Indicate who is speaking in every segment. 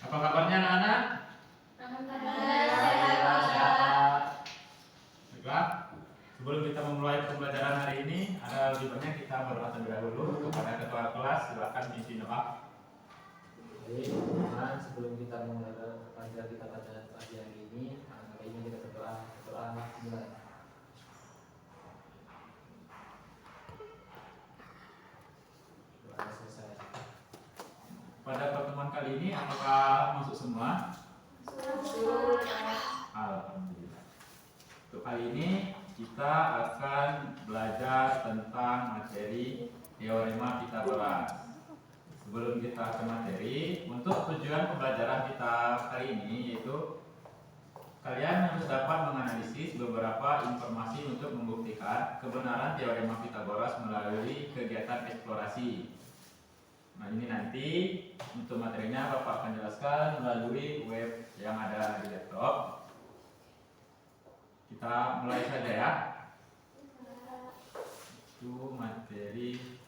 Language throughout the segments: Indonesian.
Speaker 1: Apa kabarnya anak-anak? Baiklah, sebelum kita memulai pembelajaran hari ini, ada lebih banyak kita berdoa terlebih dahulu kepada ketua kelas. Silakan pimpin doa.
Speaker 2: Baik, teman-teman, sebelum kita memulai pelajaran kita pada pagi hari ini kita berdoa mulai. Doa selesai.
Speaker 1: Pada pertemuan kali ini, apakah masuk semua? Alhamdulillah. Untuk kali ini kita akan belajar tentang materi teorema Pythagoras. Sebelum kita ke materi, untuk tujuan pembelajaran kita kali ini yaitu kalian harus dapat menganalisis beberapa informasi untuk membuktikan kebenaran teorema Pythagoras melalui kegiatan eksplorasi. Nah, ini nanti untuk materinya Bapak akan jelaskan melalui web yang ada di laptop. Kita mulai saja ya. Itu materi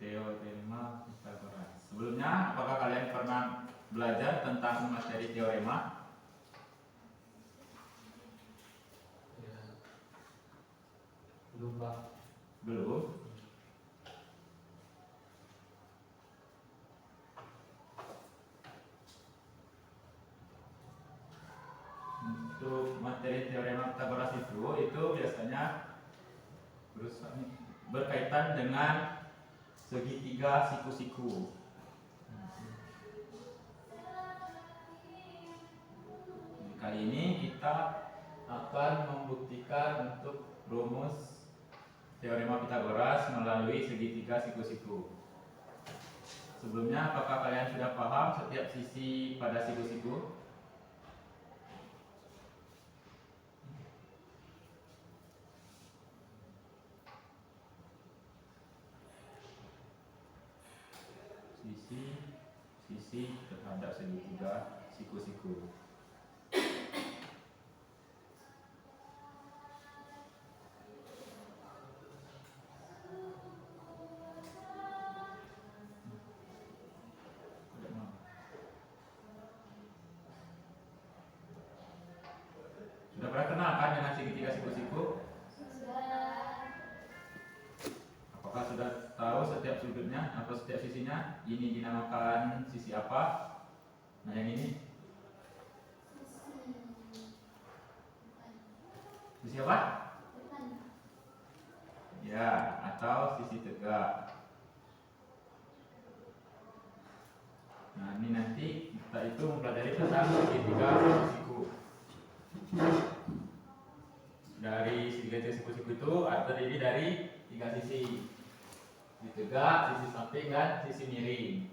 Speaker 1: teorema Pythagoras. Sebelumnya, apakah kalian pernah belajar tentang materi teorema?
Speaker 2: Ya. Belum, Pak.
Speaker 1: Belum. Untuk materi teorema Pythagoras itu biasanya berkaitan dengan segitiga siku-siku. Kali ini kita akan membuktikan untuk rumus teorema Pythagoras melalui segitiga siku-siku. Sebelumnya, apakah kalian sudah paham setiap sisi pada siku-siku? Sisi terhadap segitiga siku-siku. Sudah pernah kenal kan dengan segitiga siku-siku? Apakah sudah tahu setiap sudutnya atau setiap sisinya? Ini dinamakan sisi apa? Nah, yang ini sisi apa? Ya, atau sisi tegak. Nah, ini nanti kita itu mempelajari tentang segitiga siku. Dari segitiga siku-siku itu terdiri dari 3 sisi. Sisi tegak, sisi samping, dan sisi miring.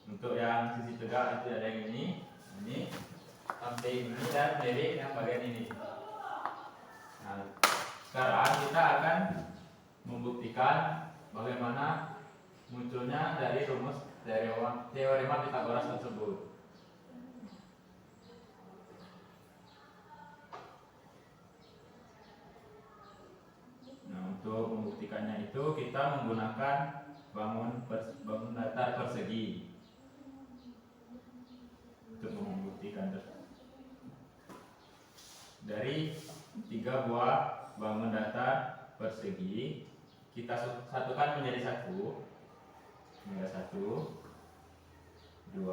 Speaker 1: Untuk yang sisi tegak itu ada yang ini, samping ini, dan miring yang bagian ini. Nah, sekarang kita akan membuktikan bagaimana munculnya dari rumus teorema Pythagoras tersebut. Nah, untuk membuktikannya itu kita menggunakan bangun datar persegi. Untuk membuktikan dari 3 buah bangun datar persegi, kita satukan menjadi satu. Ini ada 1, 2.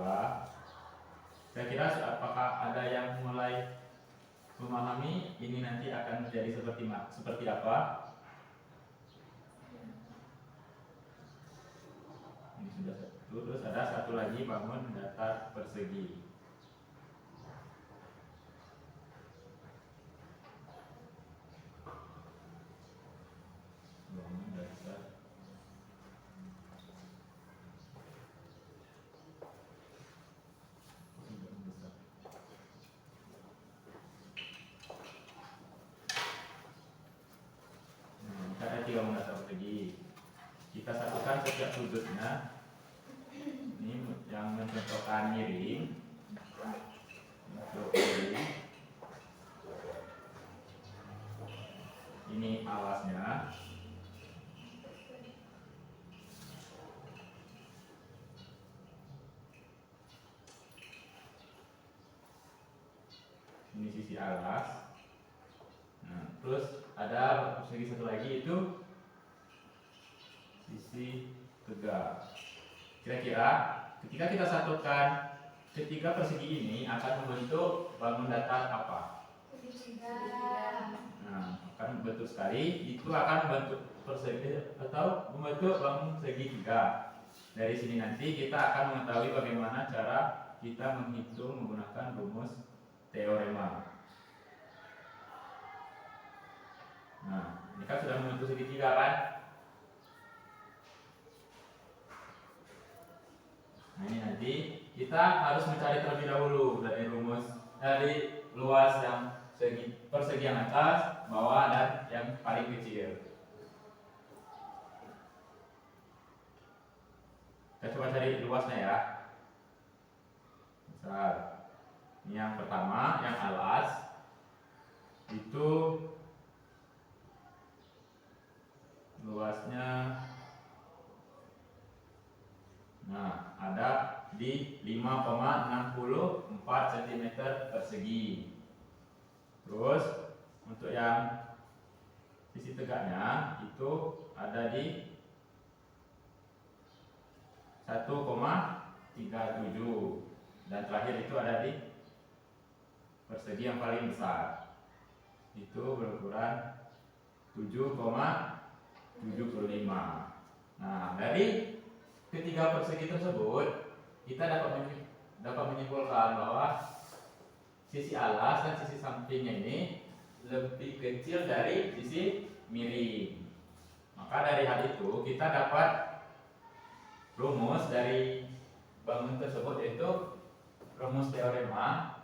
Speaker 1: Kira-kira apakah ada yang mulai memahami ini nanti akan menjadi seperti apa? Ini sudah 1. Terus ada 1 lagi bangun datar persegi. Bangun datar. Ada 3 bangun datar persegi. Kita satukan setiap sudutnya. Ini yang mencontohkan miring. Untuk miring. alasnya. Ini sisi alas. Nah, terus ada persegi satu lagi itu sisi tegak. Kira-kira ketika kita satukan ketiga persegi ini akan membentuk bangun datar apa? Nah, akan betul sekali, itu akan membentuk persegi atau membentuk bangun segitiga. Dari sini nanti kita akan mengetahui bagaimana cara kita menghitung menggunakan rumus teorema. Nah, ini kan sudah membentuk segitiga kan? Nah, ini nanti kita harus mencari terlebih dahulu dari luas yang persegi yang atas, bawah, dan yang paling kecil. Kita coba cari luasnya ya. Misal, ini yang pertama, yang alas itu luasnya, nah, ada di 5,64 cm persegi. Terus untuk yang sisi tegaknya itu ada di 1,37, dan terakhir itu ada di persegi yang paling besar, itu berukuran 7,75. Nah, dari ketiga persegi tersebut kita dapat menyimpulkan bahwa sisi alas dan sisi sampingnya ini lebih kecil dari sisi miring. Maka dari hal itu kita dapat rumus dari bangun tersebut, yaitu rumus teorema.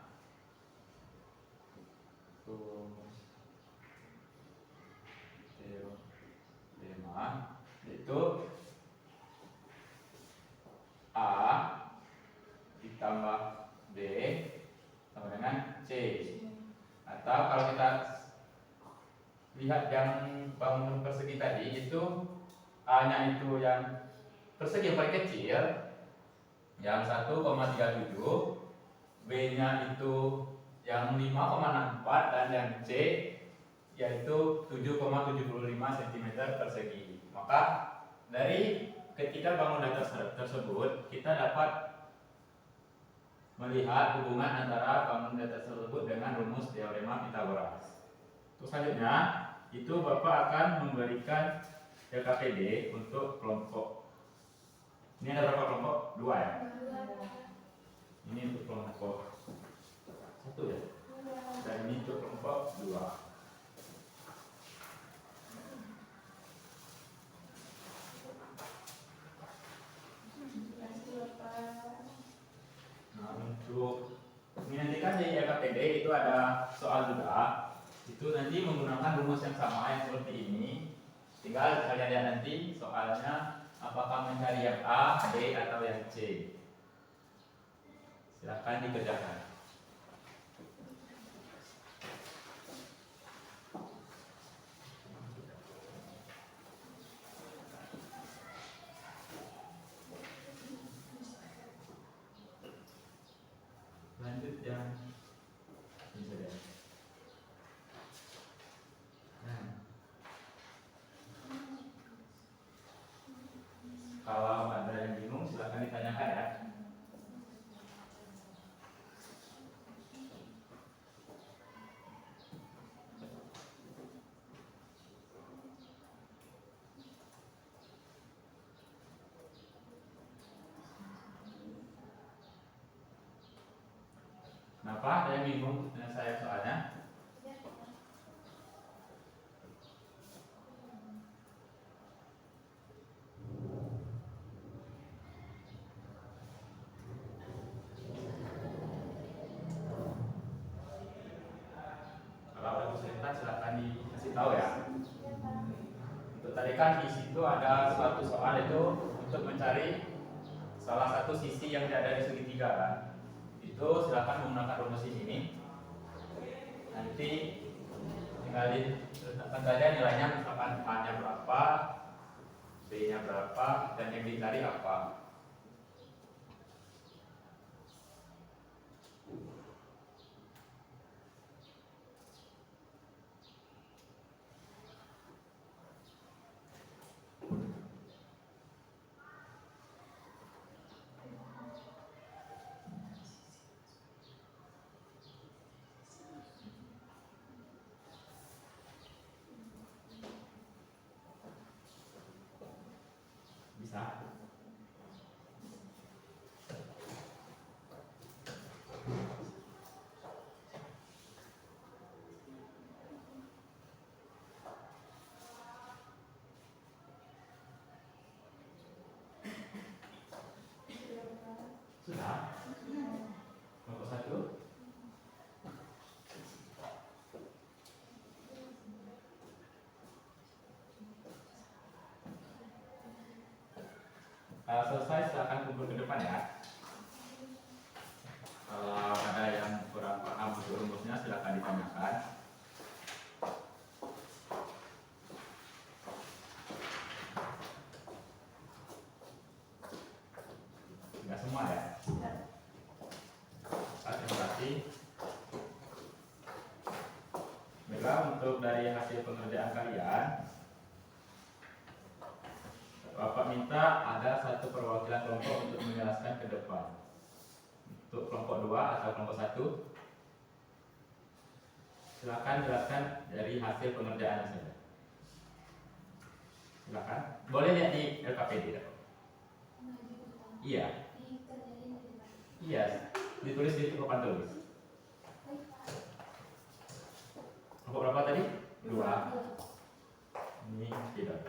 Speaker 1: Yaitu A ditambah B sama dengan C. Atau kalau kita lihat yang bangun persegi tadi, itu A-nya itu yang persegi yang paling kecil, yang 1,37, B-nya itu yang 5,64, dan yang C yaitu 7,75 cm persegi. Maka dari ketiga bangun datar tersebut kita dapat melihat hubungan antara bangun datar tersebut dengan rumus teorema Pythagoras. Terus selanjutnya itu Bapak akan memberikan LKPD untuk kelompok. Ini ada berapa kelompok? 2 ya? Ini untuk kelompok 1 ya? Dan ini untuk kelompok 2. Nah, untuk ini nanti kan di LKPD itu ada soal juga. Itu nanti menggunakan rumus yang sama yang seperti ini. Tinggal kalian lihat nanti soalnya apakah mencari yang A, B, atau yang C. Silakan dikerjakan. Lanjut yang ini saja. Kalau ada yang bingung silakan ditanyakan ya. Kenapa ada yang bingung dengan saya soalnya? Kalau ada kesulitan silakan dikasih tahu ya. Untuk tadi kan di situ ada suatu soal itu untuk mencari salah satu sisi yang tidak ada di segitiga kan. Itu silakan menggunakan rumus ini. Nanti tinggal kali letakkan saja nilainya, misalkan A-nya berapa, B-nya berapa, dan yang dicari apa. Bisa? Sudah? Kelompok 1? Kalau selesai silakan kumpul ke depan ya. Kalau ada yang kurang paham untuk rumusnya silakan ditanyakan. Enggak semua ya? Terima kasih. Baiklah, untuk dari hasil pengerjaan kalian, Bapak minta ada satu perwakilan kelompok untuk menjelaskan ke depan. Untuk kelompok 2 atau kelompok 1, silakan jelaskan dari hasil pengerjaannya saja. Silakan. Boleh lihat di LKPD ya? Iya. Iya. Ditulis di papan tulis. Kelompok berapa tadi? 2. Ini tidak.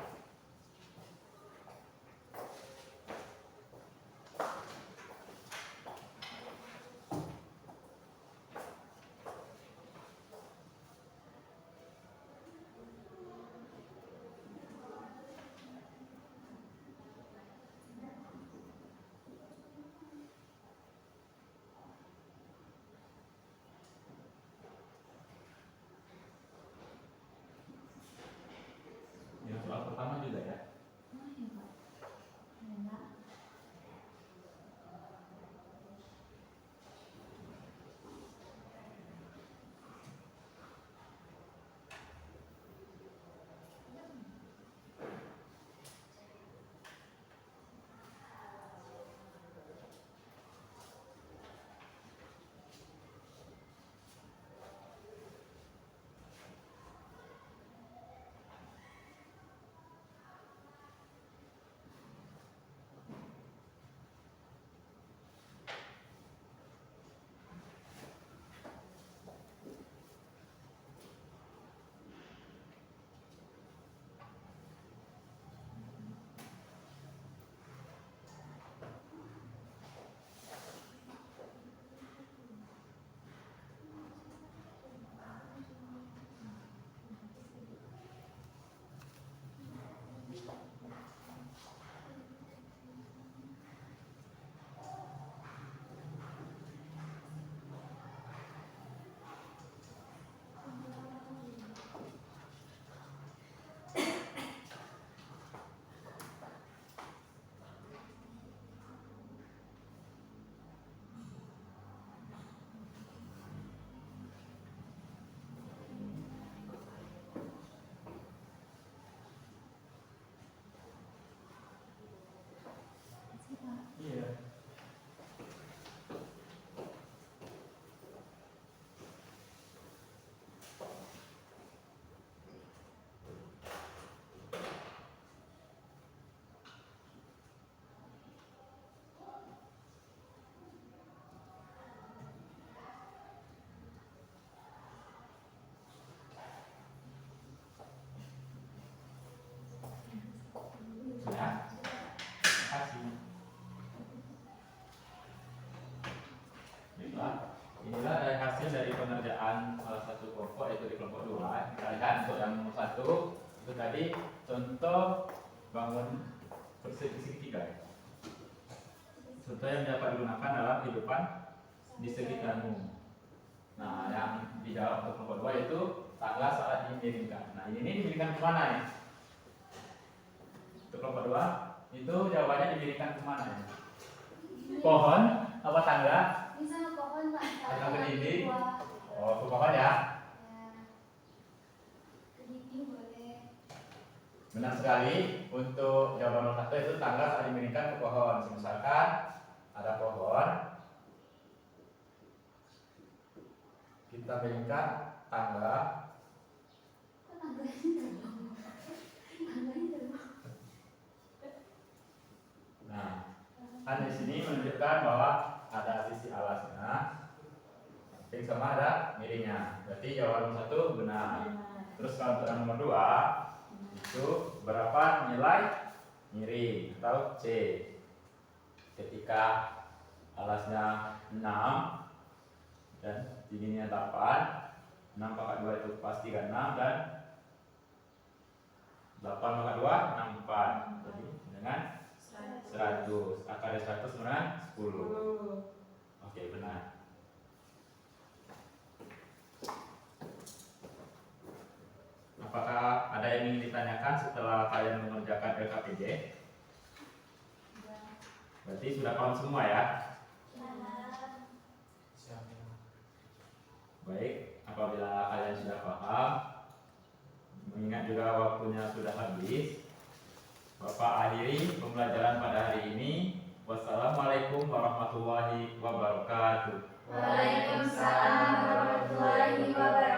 Speaker 1: Yang soal pertama juga ya. Iya. Sudah? Terima kasih. Baiklah, inilah dari hasil dari pengerjaan salah satu kelompok, yaitu di kelompok 2. Kita lihat untuk yang nomor 1 itu tadi contoh bangun persegi segitiga. Contoh yang dapat digunakan dalam kehidupan di sekitarmu. Nah, yang di dalam kelompok 2 itu tangga saat dimiringkan. Nah ini dimiringkan kemana ya? Untuk kelompok 2 itu jawabannya dimiringkan kemana ya? Pohon apa tangga?
Speaker 3: Bisa pohon Pak.
Speaker 1: Atau ke dinding?
Speaker 3: Wah,
Speaker 1: Oh, ke pohon ya.
Speaker 3: ya. Ke dinding boleh.
Speaker 1: Benar sekali. Untuk jawaban nomor 1 itu tangga saat dimiringkan ke pohon. Misalkan ada pohon, kita miringkan tangga.
Speaker 3: Kok tangganya terbang? Tangganya terbang.
Speaker 1: Nah, kan di sini menunjukkan bahwa ada sisi alasnya, samping sama ada miringnya. Berarti jawaban nomor 1 benar. Terus kalau untuk yang nomor 2 itu berapa nilai miring atau C? Ketika alasnya 6 dan tingginya 8, 6 pangkat 2 itu pasti kan 6 dan 8 pangkat 2 64. Jadi dengan 100. Akar dari 100 benar 10. Oke, benar. Apakah ada yang ingin ditanyakan setelah kalian mengerjakan LKPJ? Berarti sudah paham semua ya? Baik, apabila kalian sudah paham, mengingat juga waktunya sudah habis, Bapak akhiri pembelajaran pada hari ini. Wassalamualaikum warahmatullahi wabarakatuh.
Speaker 3: Waalaikumsalam warahmatullahi wabarakatuh.